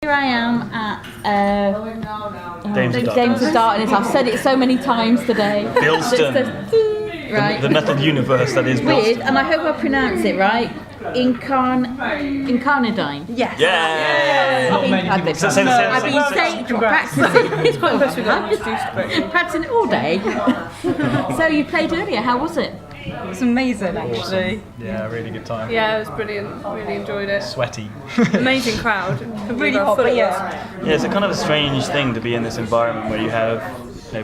here I am at Dames of Darkness. I've said it so many times today. Bilston. Right. The metal universe that is Weird, Bilston. and I hope I pronounce it right. Incarnadine. Yes. Yeah. I've been practicing. It's quite impressive. Practicing it all day. So you played earlier. How was it? It's amazing, actually. Yeah, really good time. Yeah, it was brilliant. Really enjoyed it. Sweaty. Amazing crowd. Really hot, but yeah. Yeah, it's a kind of a strange thing to be in this environment where you have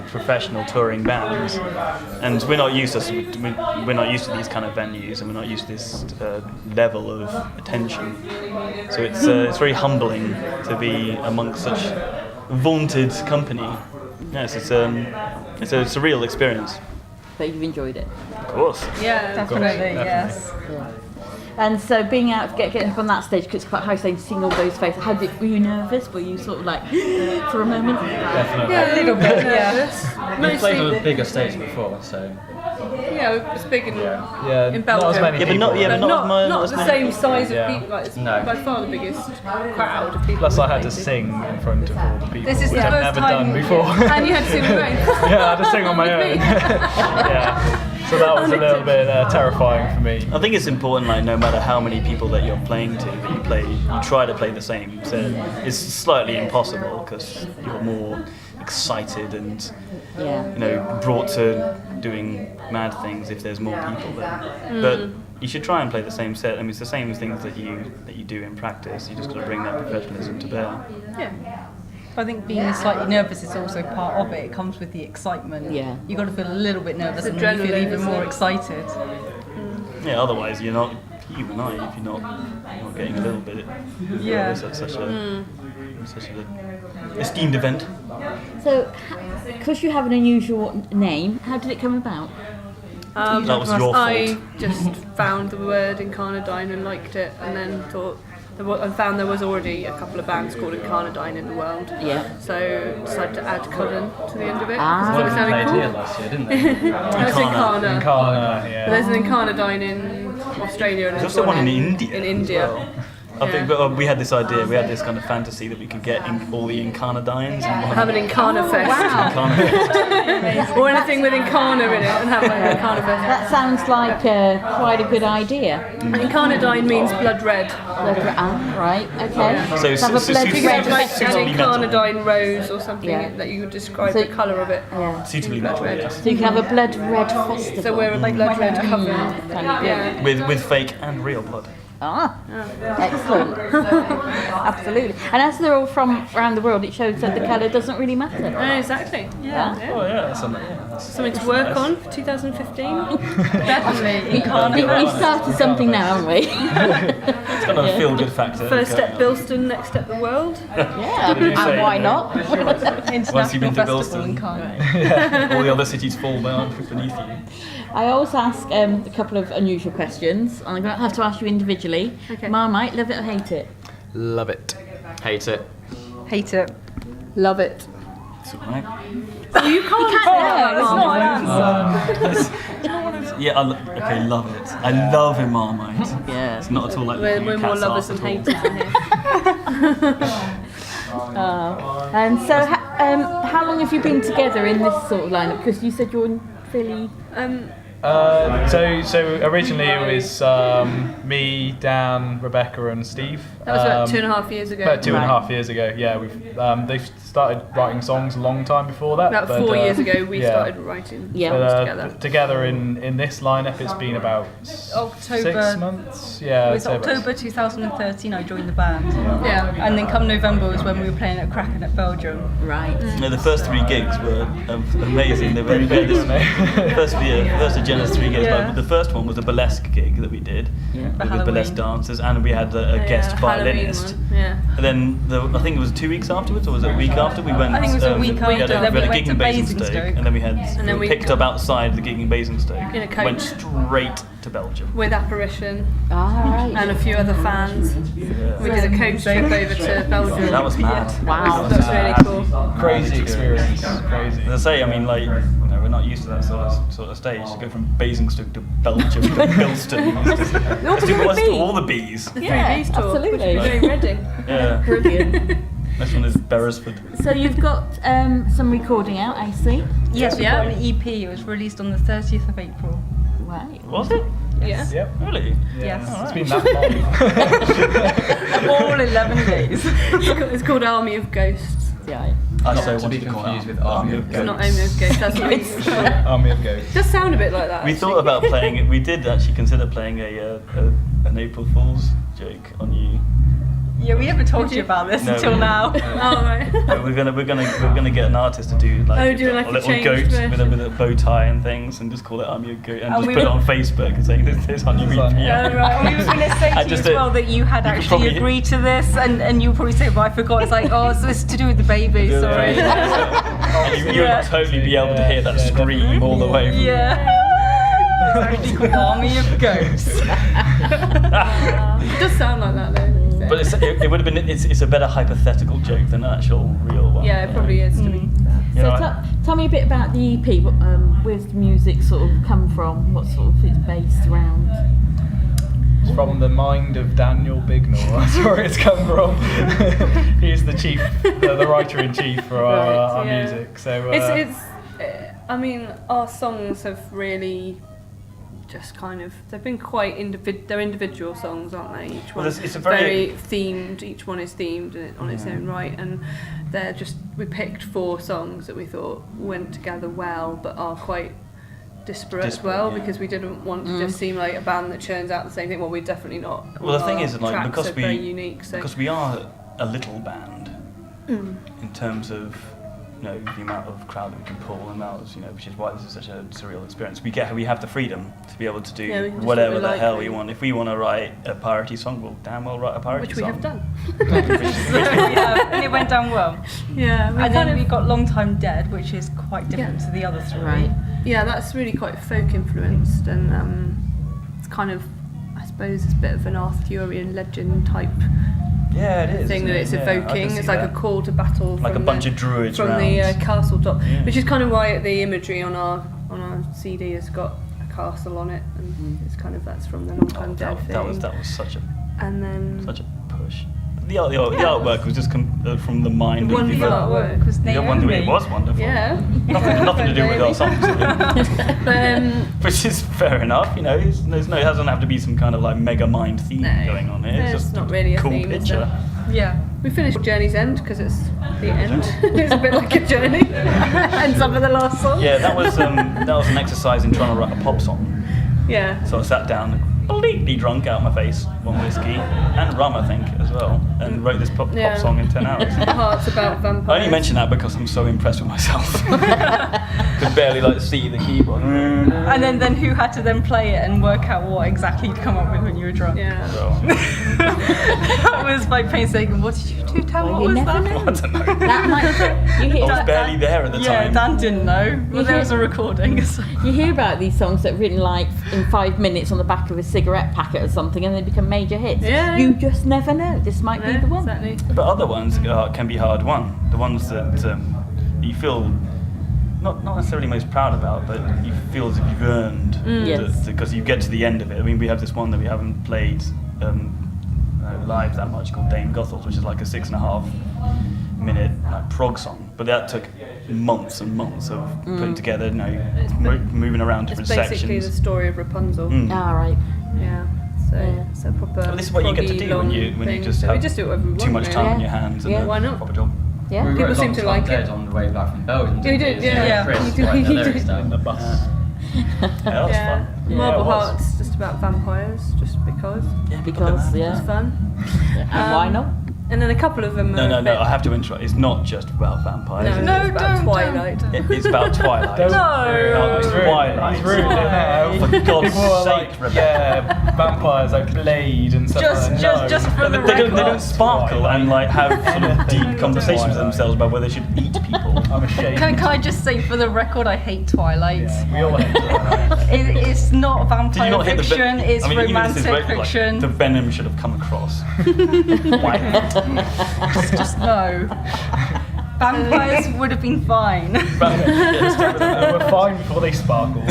professional touring bands, and we're not used to these kind of venues, and we're not used to this level of attention. So it's very humbling to be amongst such vaunted company. Yes, it's a surreal experience. But you've enjoyed it. Of course. Yeah, Definitely, yes. Yeah. And so being out, getting up on that stage, because it's quite high stage, seeing all those faces, were you nervous? Were you sort of like, for a moment? Definitely. Yeah, A little bit, yeah. You've played on a bigger stage before, so... Yeah, it's big in Yeah, Belgium. not as many people. not as the many. same size of Yeah. people. Like, it's No. by far the biggest crowd of people. Plus I had to sing in front of all the people, This is which the I've first never time- done before. And you had to sing your own. Yeah, I had to sing on my own. Yeah. So that was a little bit terrifying for me. I think it's important, like, no matter how many people that you're playing to, that you try to play the same. So it's slightly impossible because you're more excited and brought to doing mad things if there's more people there. But you should try and play the same set. I mean, it's the same things that you do in practice. You just got to bring that professionalism to bear. Yeah. I think being slightly nervous is also part of it. It comes with the excitement. Yeah. You've got to feel a little bit nervous and Adrenaline, then you feel even isn't more it? excited. Yeah, otherwise you're not human, are you? If you're not getting a little bit Yeah. nervous at such an esteemed event. So, because you have an unusual name, how did it come about? That was your fault. I just found the word Incarnadine and liked it, and then thought. I found there was already a couple of bands called Incarnadine in the world. Yeah. So decided to add Coven to the end of it. Ah. Because it They sounded played here cool. last year, didn't they? That's Incarna. Incarna, But yeah. there's an Incarnadine in Australia and There's also one in India. In as India. well. I think we had this idea, we had this kind of fantasy that we could get all the Incarnadines and Have an Incarna Fest. Or anything with Incarna in it and have like an Incarna Fest. That sounds like quite a good idea. Incarnadine means blood red. Right, okay. So Have a blood You could red have like suitably an metal. Incarnadine rose or something Yeah. that you would describe So- the colour of it. Yeah. suitably Blood metal, red. yes. So you can have a blood red festival. So we're like blood red coven. Yeah. With fake and real blood. Excellent. Absolutely. And as they're all from around the world, it shows that the colour doesn't really matter. Exactly. Yeah. Oh yeah, that's Something to work on for 2015. Definitely. We started something now, haven't we? It's kind of a feel-good factor. First step Bilston, next step the world. Yeah. And why not? Once you've been to Festival Bilston, in Cardiff. all the other cities fall down beneath you. I always ask a couple of unusual questions. I'm going to have to ask you individually. Okay. Marmite, love it or hate it? Love it. Hate it. Hate it. Love it. It's alright. You can't say that about Yeah, okay, love it. I love a Marmite. Yeah. It's not at all like We're the more cat's lovers arse than at all. haters in here. And so, how long have you been together in this sort of lineup? Because you said you're fairly... So originally it was me, Dan, Rebecca, and Steve. That was about 2.5 years ago. About 2.5 years ago. Yeah, they started writing songs a long time before that. About 4 years ago we started writing songs together. Together in this lineup, it's been about October. 6 months. Yeah, It was I'd say October 2013 I joined the band. Yeah. And then come November was when we were playing at Kraken at Belgium. Right. No, the first 3 gigs were amazing. They were first of Jenna's 3 gigs. Yeah. Like, the first one was a burlesque gig that we did with Halloween. burlesque dancers, and we had a guest Halloween violinist. one, yeah. And then I think it was 2 weeks afterwards, or was it a week after? We went. I think it was a week we after, had a, then we had we a gig went in to Basingstoke, Basingstoke. and then we then we picked up outside the gig in Basingstoke. In a coach. Went straight to Belgium. With Apparition Right. and a few other fans. We did a coach trip over to Belgium. That was mad. Wow. That was really cool. Crazy experience. Crazy. As I say, I mean, like, we're not used to that sort of stage. To go from Basingstoke to Belgium to Bilston. Let's do all the bees. The 3Bs tour. absolutely. Which is very ready. Yeah. Brilliant. Next one is Beresford. So you've got some recording out, I see. Yes, we Yeah. got an EP. It was released on the 30th of April. Right. Was it? Yeah. Yep. Really? Yes. It's been that long. All 11 days. It's called Army of Ghosts. Yeah. I Not so to wanted be to call confused it with Army of It's not Army of Ghosts, that's what it's Army of Ghosts. It does sound a bit like that. We thought about playing it. We did actually consider playing an April Fool's joke on you. Yeah, we haven't told you about this No, until we- now. Oh, right. But we're gonna get an artist to do like, Oh, do like a little changed goat version. with a bow tie and things, and just call it Army of Goat, and just we put it were- on Facebook and saying this is on your It's on, VPN. yeah. Oh, right. We were going to say to I you just as well that you had you could actually probably- agreed to this, and you would probably say, well, I forgot. It's like, oh, so it's to do with the baby, sorry. And you Yeah. would totally be able to hear that scream all the way from Yeah. It's actually called Army of Ghosts. It does sound like that though. But it would have been it's a better hypothetical joke than an actual real one. Yeah, it probably is to be. You So know, tell me a bit about the EP. Where's the music sort of come from? What sort of it's based around? It's from the mind of Daniel Bignell. That's where it's come from. He's the chief, the writer in chief for our Right, yeah. music. So I mean, our songs have really just kind of, they've been quite they're individual songs, aren't they? Each one Well, it's a very very- themed, each one is themed on its own right, and they're just, we picked 4 songs that we thought went together well, but are quite disparate as well, yeah. because we didn't want to just seem like a band that churns out the same thing. Well, we're definitely not. Well, the thing Our is, like, tracks because are very unique, so because we are a little band in terms of, you know, the amount of crowd that we can pull, and that was, you know, which is why this is such a surreal experience. We have the freedom to be able to do Yeah, we can just whatever do what the we like, hell we really. want. If we want to write a piratey song, we'll damn well write a piratey which we song. have done. Yeah, and it went down well. Yeah, And then we got Long Time Dead, which is quite different Yeah. to the other 3. Right. Yeah, that's really quite folk influenced, and it's kind of, I suppose, it's a bit of an Arthurian legend type Yeah, it is. thing isn't that it? it's Yeah, I can evoking. see It's like that. a call to battle, Like from a bunch the, of druids from round. the castle top, Yeah. which is kind of why the imagery on our CD has got a castle on it, and it's kind of, that's from the Long Time Dead thing. that was such a And then push. The artwork was just from the mind The of wonderful people. artwork. was Yeah, Naomi. it was wonderful. yeah, Nothing to do with our songs, But, which is fair enough. You know, it doesn't have to be some kind of like mega mind theme No, going on here. It's there's just not really a cool theme, is picture. there? Yeah. we finished Journey's End because it's the end. It's a bit like a journey. Ends up with the last song. Yeah, that was an exercise in trying to write a pop song. Yeah. So I sat down, completely drunk out my face, 1 whiskey and rum, I think, as well, and wrote this pop song in 10 hours. Parts about vampires. I only mention that because I'm so impressed with myself. Could barely see the keyboard. And then who had to then play it and work out what exactly you'd come up with when you were drunk? Yeah. So, That was like painstaking. What did you do, Tam? Well, What you was never that? know. I don't know. That might you I hear, was barely there at the Yeah, time. Dan didn't know. Well, there was a recording. So. you hear about these songs that are written like in 5 minutes on the back of a cigarette packet or something, and they become major hits. Yeah. You just never know. This might be the one. Exactly. But other ones can be hard won. The ones that you feel not necessarily most proud about, but you feel as if you've earned Yes. because you get to the end of it. I mean, we have this one that we haven't played live that much called Dame Gothels, which is like a 6.5 minute like prog song. But that took months and months of putting together, moving around It's different basically sections. the story of Rapunzel. Ah, right. Yeah. So Yeah. it's a proper. But this is what you get to proggy, do when long you thing. just so have we just do whatever we too want, much really. time on Yeah. your hands and Yeah. a Why not? proper job. Yeah. We People wrote seem Long to Time like Dead it. on the way back from Belgium. Yeah, we didn't did, yeah. Chris You did- wrote the you lyrics did. down. in the bus. Yeah, that was Yeah. fun. Yeah, Marble it was. Heart's just about vampires, just because. Yeah, Because It's yeah. fun. And why not? And then a couple of them. are a No, bit- I have to interrupt. It's not just about vampires. No, No, it's about don't, Twilight. It's about Twilight. Don't- No. It's He's ruined- Twilight. He's ruined it now. For God's People are sake, like, Rebecca. yeah, vampires like Blade and stuff Just- like that. just for the They don't record. sparkle and like have sort of deep conversations with themselves about whether they should eat people. I'm ashamed. Can I just say for the record, I hate Twilight. Yeah, we all hate Twilight. It's not Did you vampire not hit the fiction, it's even this is romantic like, fiction. the venom should have come across. Why? Just no. Vampires would have been fine. They were fine before they sparkled.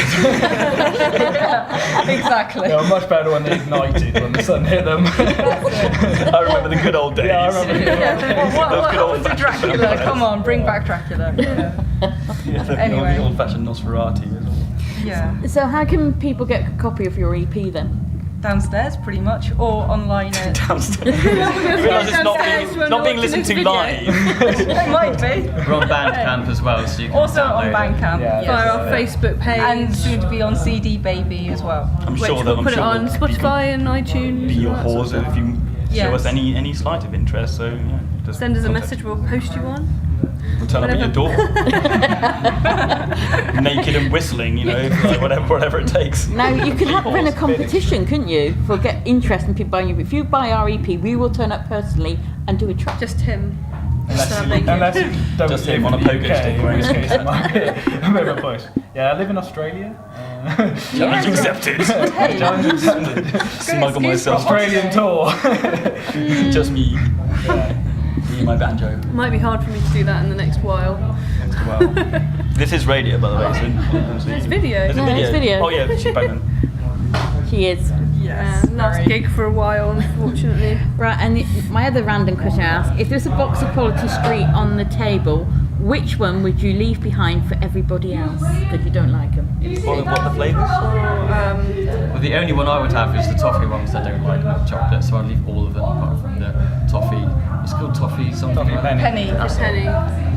Exactly. They were much better when they ignited, when the sun hit them. I remember the good old days. Yeah, I remember the good old days. What Those good old happened to Dracula? vampires. Come on, bring back Dracula. Yeah, Anyway. the old-fashioned Nosferatu as well. Yeah. So how can people get a copy of your EP then? Downstairs, pretty much, or online. Downstairs. You realise it's not being listened to live. It might be. We're on Bandcamp as well, so you can Also download on it. Bandcamp. Yeah. yes. Via our Facebook page. And soon to be on CD Baby as well. I'm which sure that we'll I'm put sure it on that Spotify and iTunes. be your and all that sort of whores if you show Yes. us any slight of interest. So yeah, just Send us a contact- message, we'll post you one. We'll turn up at your door, naked and whistling. You know, like whatever it takes. Now you can run a competition, couldn't you, for get interest in people buying you. If you buy our EP, we will turn up personally and do a track. Just him. Unless you don't Just live him on in a the poker UK, stick in wearing which a case it might be a bit of a push. Yeah, I live in Australia. Challenge accepted. Challenge accepted. Smuggle myself. Australian tour. Just me. Yeah. Me and my banjo. Might be hard for me to do that in the next while. Well, this is radio, by the way. So There's video. There's a No, video. it's video. Oh yeah, she's pregnant. She is. Yes. Last gig for a while, unfortunately. Right, and my other random question I ask, if there's a box of Quality Street on the table, which one would you leave behind for everybody else because you don't like them? What are the flavours? Well, the only one I would have is the toffee ones that don't like milk chocolate, so I'd leave all of them apart from the toffee. It's called toffee something. Toffee like that. penny. Penny. Just Penny.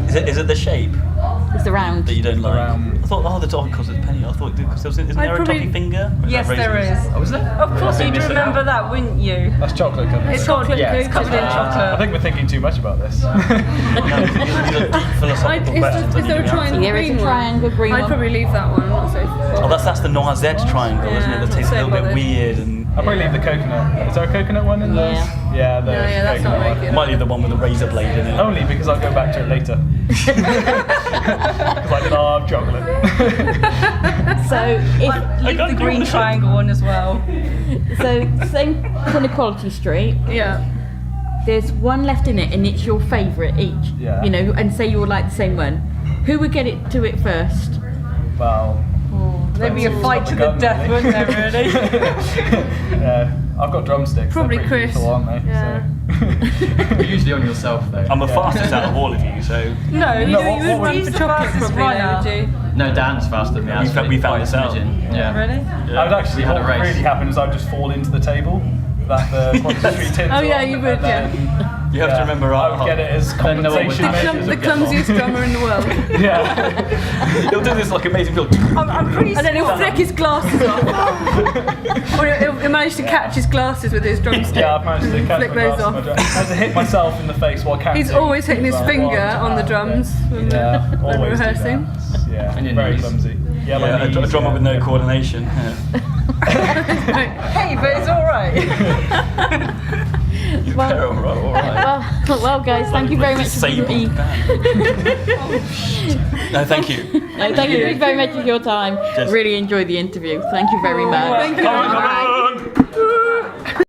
Is it the shape It's the round. that you don't like? round. I thought the toffee because it's penny. I thought because isn't there a probably- toffee finger? Or is Yes, that there raisins? is. Oh, was there? Of course, Yeah, you'd missed it remember out. that, wouldn't you? That's chocolate covered. It's chocolate Yeah, it's coated covered in in chocolate. I think we're thinking too much about this. No, these are deep philosophical questions. Is there a triangle There is green a triangle green I'd one. probably leave that one. I'm not so Oh, that's the noisette triangle, isn't it? Yeah, That tastes a so little bit bothered. weird and I'll probably leave the coconut. Is there a coconut one in those? Yeah. Yeah, the Yeah, that's not coconut very one. good. might leave the one with the razor blade in it. Only because I'll go back to it later. Because I love chocolate. So if Leave got the you green on the show. triangle one as well. same kind of Quality Street, Yeah. there's one left in it and it's your favourite each. Yeah. You know, and say you all like the same one. Who would get it to it first? Well, There'd be a fight to the gun, death, really. wouldn't there, really? yeah, I've got drumsticks. Probably They're pretty Chris. useful, aren't they? Yeah. So. You're usually on yourself though. I'm the fastest out of all of you, so No, No, you what would would- run for chocolate Probably probably, now, would you? No, Dan's faster than me. actually, we found by this out. smidgen. Yeah. Really? I would actually, We had a what race. really happen is I'd just fall into the table that the Quality Street tins Oh, yeah, on, you would, and then, you have to remember I would get it as Then no one would compensation. touch maybe. it. The clumsiest drummer in the world. Yeah. He'll do this like amazing feel. I'm pretty And then he'll sure. flick his glasses off. Or he'll manage to catch his glasses with his drumstick. Yeah, I've managed to catch Flick my those glass. off. I had to hit myself in the face while counting. He's always hitting his Well, finger one, on the drums when Yeah, we're always do rehearsing. that. Yeah, And your very knees. clumsy. Yeah, Yeah, my a knees, drummer yeah. with no coordination. Yeah. Hey, but it's all right. Well, all right. Well, guys, thank you very much for Disabled your band. No, thank you. thank you very much for your time. Just- Really enjoyed the interview. Thank you very much. Thank you very much.